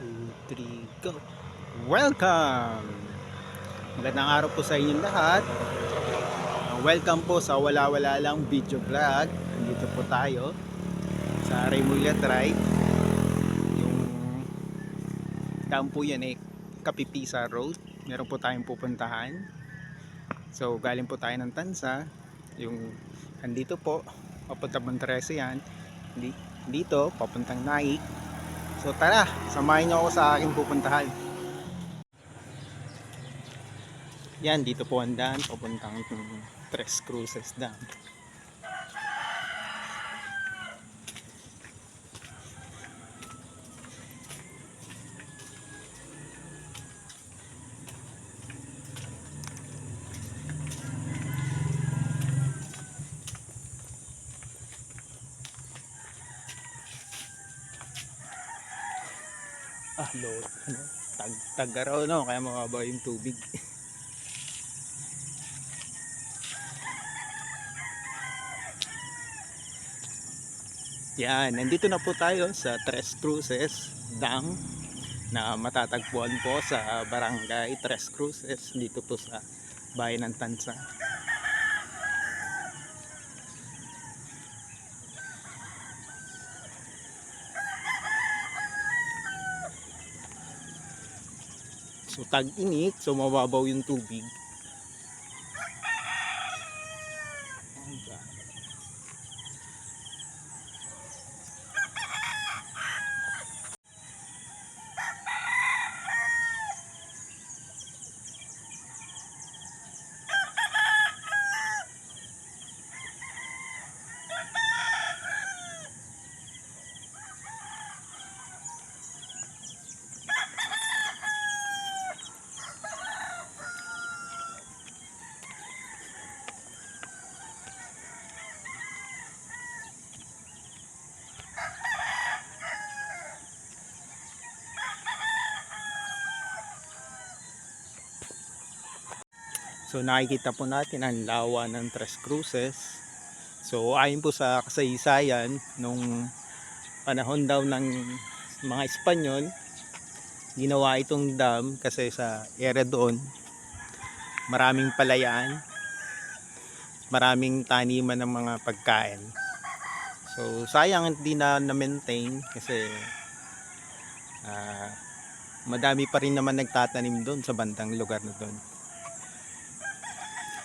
2, 3, go! Welcome! Magandang araw po sa inyong lahat. Welcome po sa Wala-Wala Lang Video Vlog. Dito po tayo sa Remulla Drive. Yung daan po yan ay Kapipisa Road. Meron po tayong pupuntahan. So galing po tayo ng Tansa. Yung andito po, papunta Montrese yan. Dito, papuntang Naik. So tara, samahin niyo ako sa aking pupuntahan. Yan, dito po ang daan, papuntang Tres Cruces Dam. Load. Tag-araw, no? Kaya mababa yung tubig. Yan, nandito na po tayo sa Tres Cruces Dam na matatagpuan po sa Barangay Tres Cruces dito po sa bayan ng Tansa. So tag-init, so mababaw yung tubig. So nakikita po natin ang lawa ng Tres Cruces. So ayon po sa kasaysayan, nung panahon daw ng mga Espanyol, ginawa itong dam kasi sa area doon maraming palayaan, maraming taniman ng mga pagkain. So sayang hindi na-maintain kasi madami pa rin naman nagtatanim doon sa bandang lugar na doon.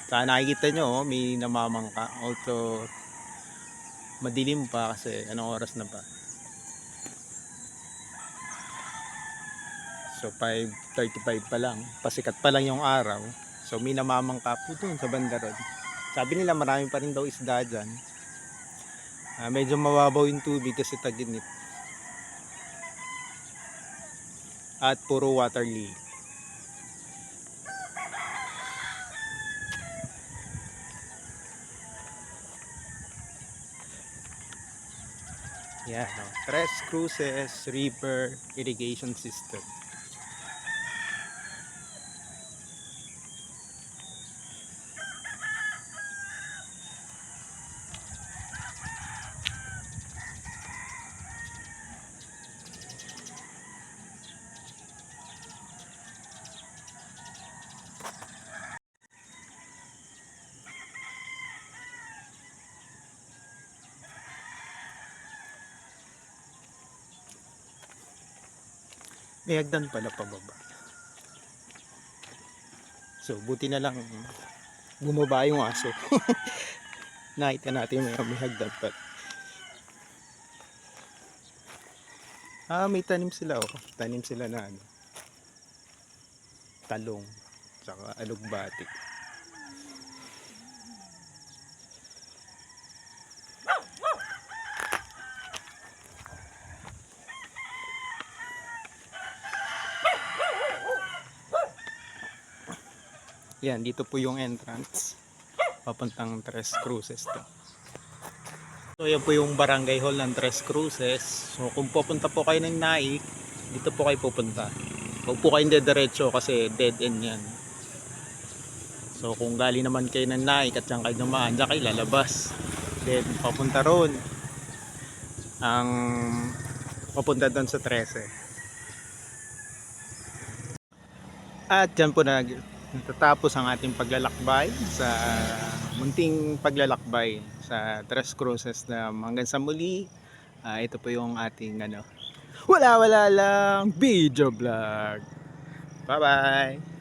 Sana nakikita nyo, may namamangka. Although madilim pa kasi anong oras na ba? So 5:35 pa lang. Pasikat pa lang yung araw. So may namamangka po doon sa banda road. Sabi nila marami pa rin daw isda dyan. Medyo mababaw yung tubig kasi tag-init. At puro water lily. Yan, no? Tres Cruces River Irrigation System. May hagdan pala pababa. So buti na lang bumaba yung aso. Nakita natin may hagdan pa. May tanim sila, oh. Tanim sila na ano, talong saka alugbati. Yan, dito po yung entrance papuntang Tres Cruces to. So yan po yung barangay hall ng Tres Cruces. So kung pupunta po kayo ng Naik, dito po kayo pupunta. Huwag po kayong dediretso kasi dead end yan. So kung galing naman kayo ng Naik at dyan kayo naman, dyan kayo lalabas. Then papunta roon ang papunta doon sa 13. At dyan po natatapos ang ating paglalakbay sa munting paglalakbay sa Tres Cruces na hanggang sa muli. Ito po yung ating wala lang video vlog. Bye bye.